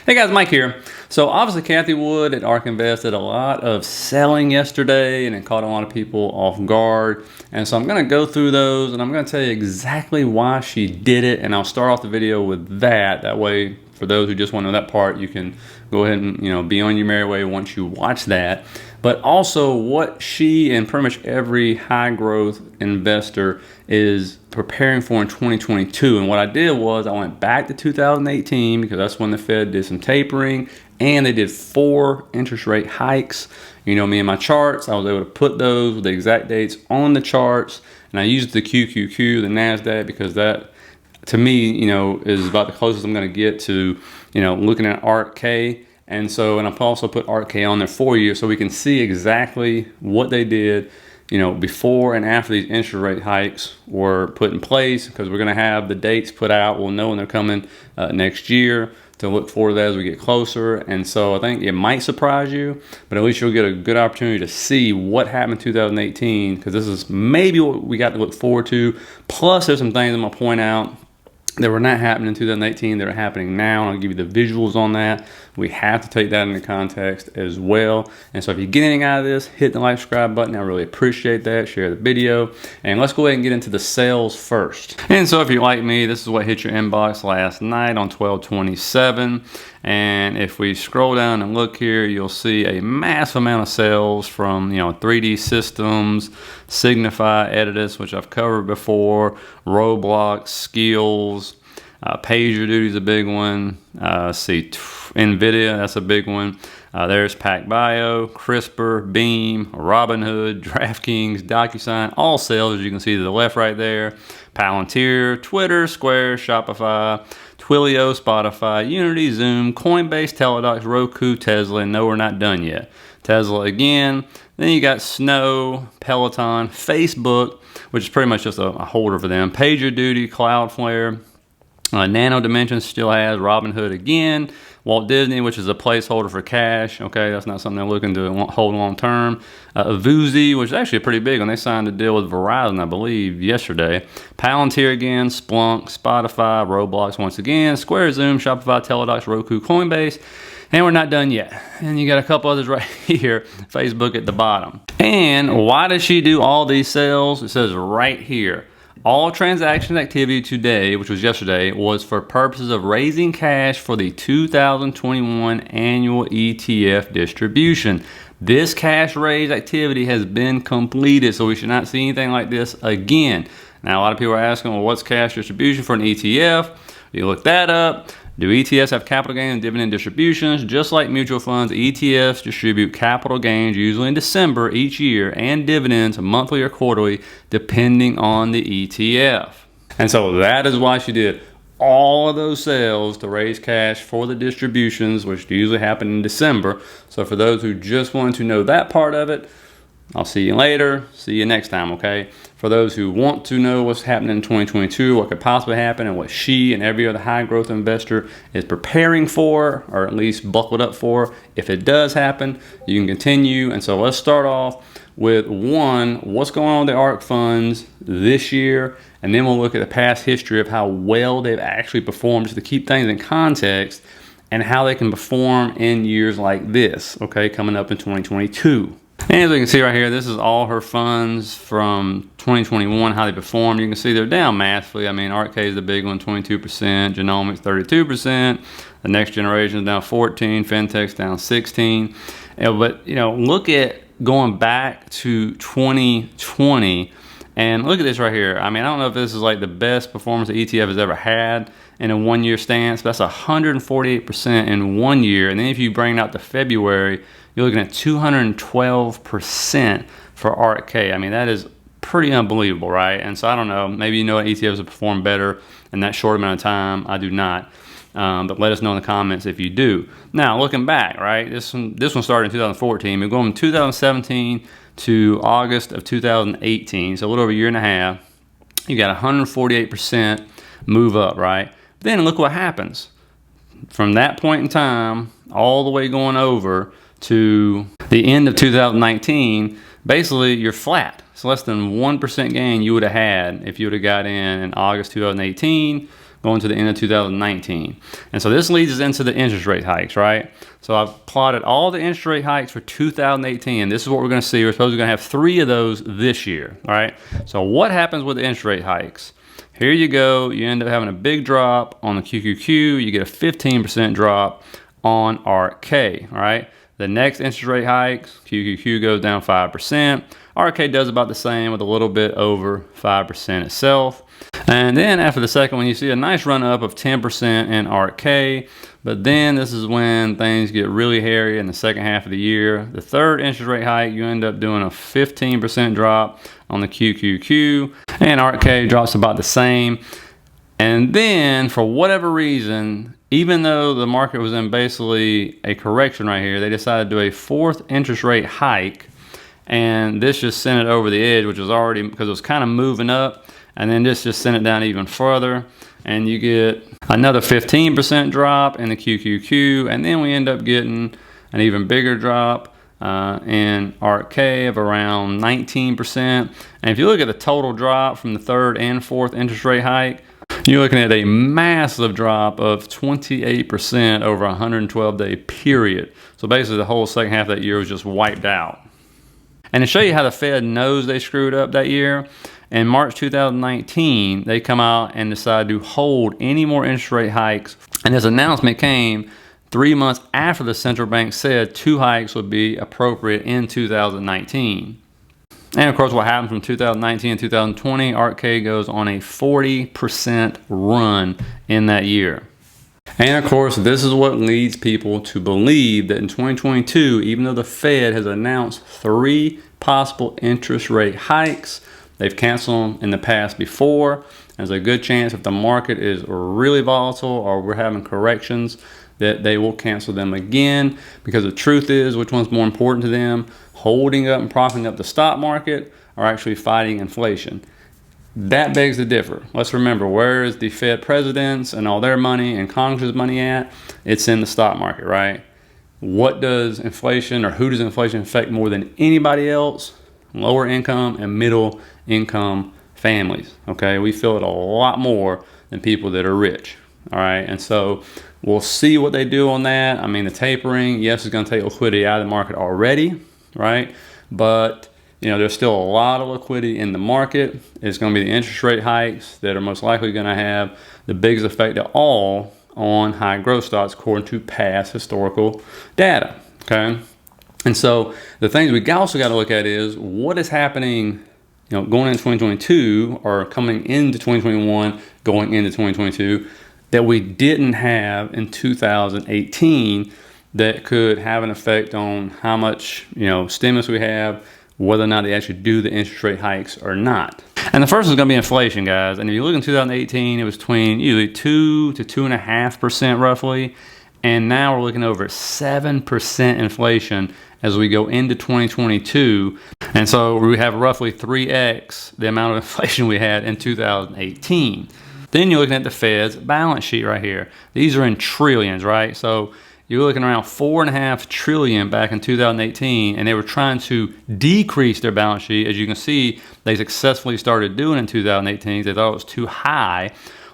Hey guys, Mike here. So obviously Cathie Wood at Ark Invest did a lot of selling yesterday and it caught a lot of people off guard. And so I'm going to go through those and I'm going to tell you exactly why she did it. And I'll start off the video with that. That way, for those who just want to know that part, you can go ahead and be on your merry way once you watch that. But also what she and pretty much every high growth investor is preparing for in 2022. And what I did was I went back to 2018 because that's when the Fed did some tapering and they did 4 interest rate hikes. You know me and my charts, I was able to put those with the exact dates on the charts, and I used the QQQ, the NASDAQ, because that to me, is about the closest I'm going to get to, looking at ARK. And I've also put ARK on there for you so we can see exactly what they did, before and after these interest rate hikes were put in place, because we're going to have the dates put out. We'll know when they're coming next year to look forward to that as we get closer. And so I think it might surprise you, but at least you'll get a good opportunity to see what happened in 2018, because this is maybe what we got to look forward to. Plus, there's some things I'm going to point out that were not happening in 2018 that are happening now, and I'll give you the visuals on that. We have to take that into context as well. And so if you get anything out of this, hit the like, subscribe button. I really appreciate that. Share the video. And let's go ahead and get into the sales first. And so if you're like me, this is what hit your inbox last night on 12/27. And if we scroll down and look here, you'll see a massive amount of sales from 3D Systems, Signify, Editus, which I've covered before, Roblox, Skills, PagerDuty is a big one. See NVIDIA, that's a big one. There's PacBio, CRISPR, Beam, Robinhood, DraftKings, DocuSign, all sales, as you can see to the left right there. Palantir, Twitter, Square, Shopify, Twilio, Spotify, Unity, Zoom, Coinbase, Teladoc, Roku, Tesla, and no, we're not done yet. Tesla again. Then you got Snow, Peloton, Facebook, which is pretty much just a holder for them. PagerDuty, Cloudflare, Nano Dimensions still has Robinhood again. Walt Disney, which is a placeholder for cash. Okay, that's not something they're looking to hold long term. Vuzi, which is actually pretty big one. They signed a deal with Verizon, I believe, yesterday. Palantir again, Splunk, Spotify, Roblox once again, Square, Zoom, Shopify, Teladoc, Roku, Coinbase. And we're not done yet. And you got a couple others right here, Facebook at the bottom. And why does she do all these sales? It says right here. All transaction activity today, which was yesterday, was for purposes of raising cash for the 2021 annual ETF distribution. This cash raise activity has been completed, so we should not see anything like this again. Now, a lot of people are asking, well, what's cash distribution for an ETF? You look that up. Do ETFs have capital gain and dividend distributions? Just like mutual funds, ETFs distribute capital gains usually in December each year and dividends monthly or quarterly depending on the ETF. And so that is why she did all of those sales to raise cash for the distributions, which usually happen in December. So for those who just wanted to know that part of it, I'll see you later. See you next time, okay? For those who want to know what's happening in 2022, what could possibly happen, and what she and every other high growth investor is preparing for, or at least buckled up for, if it does happen, you can continue. And so let's start off with what's going on with the ARK funds this year, and then we'll look at the past history of how well they've actually performed, just to keep things in context, and how they can perform in years like this, okay, coming up in 2022. And as we can see right here, this is all her funds from 2021, how they performed. You can see they're down massively. I mean, ARK is the big one, 22%, Genomics 32%, the Next Generation is down 14%, FinTech's down 16%. But look at going back to 2020, and look at this right here. I mean, I don't know if this is like the best performance the ETF has ever had in a 1 year stance, but that's 148% in 1 year. And then if you bring it out to February, you're looking at 212% for ARK. I mean, that is pretty unbelievable, right? And so I don't know, maybe ETFs have performed better in that short amount of time. I do not. But let us know in the comments if you do. Now, looking back, right, this one started in 2014. We're going from 2017 to August of 2018, so a little over a year and a half. You got 148% move up, right? Then look what happens. From that point in time, all the way going over to the end of 2019, basically you're flat. It's less than 1% gain you would have had if you would have got in August 2018 going to the end of 2019. And so this leads us into the interest rate hikes, right? So I've plotted all the interest rate hikes for 2018. This is what we're going to see. We're supposed to have 3 of those this year, all right? So what happens with the interest rate hikes? Here you go. You end up having a big drop on the QQQ. You get a 15% drop on ARK, all right? The next interest rate hikes, QQQ goes down 5%. ARK does about the same with a little bit over 5% itself. And then after the second one, you see a nice run up of 10% in ARK. But then this is when things get really hairy in the second half of the year. The third interest rate hike, you end up doing a 15% drop on the QQQ. And ARK drops about the same. And then for whatever reason, even though the market was in basically a correction right here, they decided to do a 4th interest rate hike. And this just sent it over the edge, which was already, because it was kind of moving up. And then this just sent it down even further. And you get another 15% drop in the QQQ. And then we end up getting an even bigger drop in ARK of around 19%. And if you look at the total drop from the 3rd and 4th interest rate hike, you're looking at a massive drop of 28% over a 112-day period. So basically the whole second half of that year was just wiped out. And to show you how the Fed knows they screwed up that year, in March 2019, they come out and decide to hold any more interest rate hikes. And this announcement came 3 months after the central bank said 2 hikes would be appropriate in 2019. And of course, what happened from 2019 and 2020, ARK goes on a 40% run in that year. And of course, this is what leads people to believe that in 2022, even though the Fed has announced 3 possible interest rate hikes, they've canceled them in the past before. There's a good chance if the market is really volatile or we're having corrections, that they will cancel them again, because the truth is, which one's more important to them, holding up and propping up the stock market or actually fighting inflation? That begs to differ. Let's remember, where is the Fed presidents and all their money and Congress's money at? It's in the stock market, right? What does inflation, or who does inflation affect more than anybody else? Lower income and middle income families, okay? We feel it a lot more than people that are rich, all right? And so we'll see what they do on that. I mean, the tapering, yes, it's going to take liquidity out of the market already, right? But there's still a lot of liquidity in the market. It's going to be the interest rate hikes that are most likely going to have the biggest effect of all on high growth stocks, according to past historical data, okay? And so the things we also got to look at is what is happening, going into 2022 or coming into 2021, going into 2022, that we didn't have in 2018 that could have an effect on how much, stimulus we have, whether or not they actually do the interest rate hikes or not. And the first is going to be inflation, guys. And if you look in 2018, it was between usually 2 to 2.5% roughly. And now we're looking over 7% inflation as we go into 2022. And so we have roughly 3x the amount of inflation we had in 2018. Then you're looking at the Fed's balance sheet right here. These are in trillions, right? So you're looking around $4.5 trillion back in 2018, and they were trying to decrease their balance sheet. As you can see, they successfully started doing it in 2018. They thought it was too high.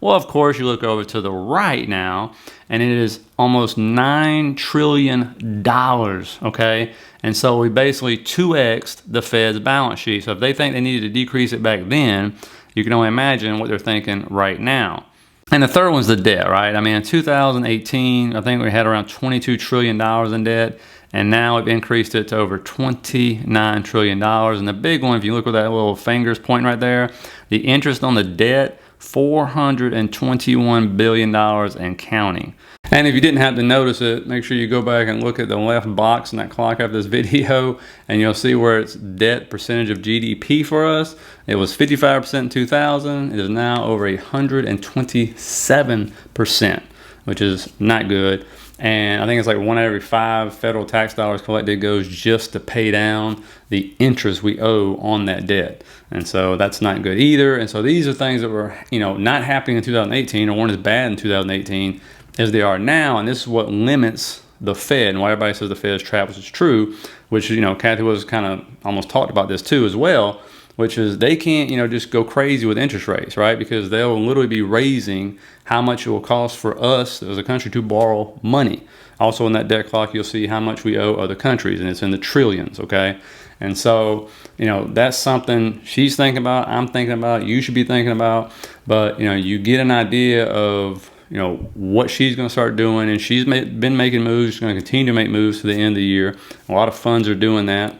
Well, of course, you look over to the right now, and it is almost $9 trillion, okay? And so we basically 2x'd the Fed's balance sheet. So if they think they needed to decrease it back then, you can only imagine what they're thinking right now. And the third one's the debt, right? I mean, in 2018, I think we had around $22 trillion in debt, and now we've increased it to over $29 trillion. And the big one, if you look at that little fingers pointing right there, the interest on the debt, $421 billion and counting. And if you didn't have to notice it, make sure you go back and look at the left box in that clock after this video, and you'll see where it's debt percentage of GDP for us. It was 55% in 2000. It is now over 127%, which is not good. And I think it's like 1 out of every 5 federal tax dollars collected goes just to pay down the interest we owe on that debt. And so that's not good either. And so these are things that were, not happening in 2018 or weren't as bad in 2018 as they are now. And this is what limits the Fed, and why everybody says the Fed is trapped, which is true, which, Cathie was kind of almost talked about this too as well. which is they can't, just go crazy with interest rates, right? Because they'll literally be raising how much it will cost for us as a country to borrow money. Also in that debt clock, you'll see how much we owe other countries, and it's in the trillions, okay? And so, that's something she's thinking about, I'm thinking about, you should be thinking about. But, you get an idea of, what she's going to start doing, and she's been making moves. She's going to continue to make moves to the end of the year. A lot of funds are doing that.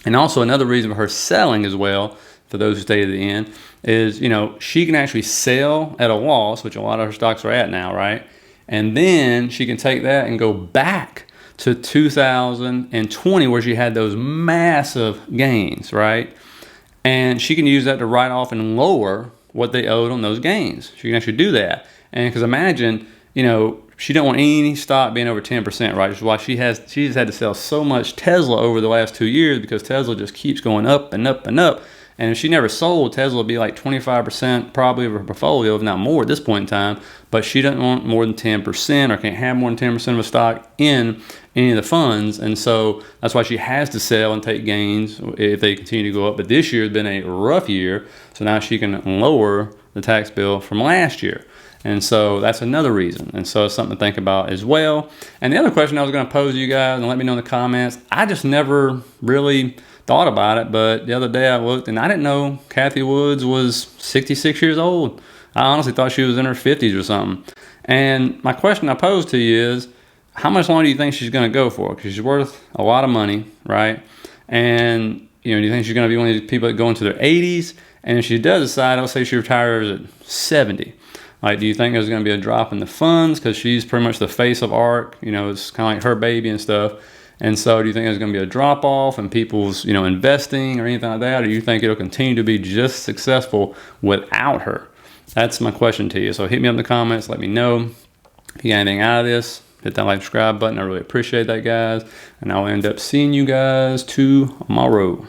And also another reason for her selling as well, for those who stay to the end, is, she can actually sell at a loss, which a lot of her stocks are at now, right? And then she can take that and go back to 2020 where she had those massive gains, right? And she can use that to write off and lower what they owed on those gains. She can actually do that. And because imagine, she don't want any stock being over 10%, right? Which is why she's had to sell so much Tesla over the last 2 years, because Tesla just keeps going up and up and up. And if she never sold, Tesla would be like 25% probably of her portfolio, if not more at this point in time. But she doesn't want more than 10% or can't have more than 10% of a stock in any of the funds. And so that's why she has to sell and take gains if they continue to go up. But this year has been a rough year. So now she can lower the tax bill from last year. And so that's another reason. And so it's something to think about as well. And the other question I was going to pose to you guys, and let me know in the comments, I just never really thought about it, but the other day I looked and I didn't know Cathie Woods was 66 years old. I honestly thought she was in her 50s or something. And my question I posed to you is, how much longer do you think she's going to go for? Because she's worth a lot of money, right? And do you think she's going to be one of these people that go into their 80s? And if she does decide, I'll say she retires at 70. Like, do you think there's going to be a drop in the funds because she's pretty much the face of Ark? It's kind of like her baby and stuff. And so do you think there's going to be a drop off in people's, investing or anything like that? Or do you think it'll continue to be just successful without her? That's my question to you. So hit me up in the comments. Let me know if you got anything out of this. Hit that like, subscribe button. I really appreciate that, guys. And I'll end up seeing you guys tomorrow.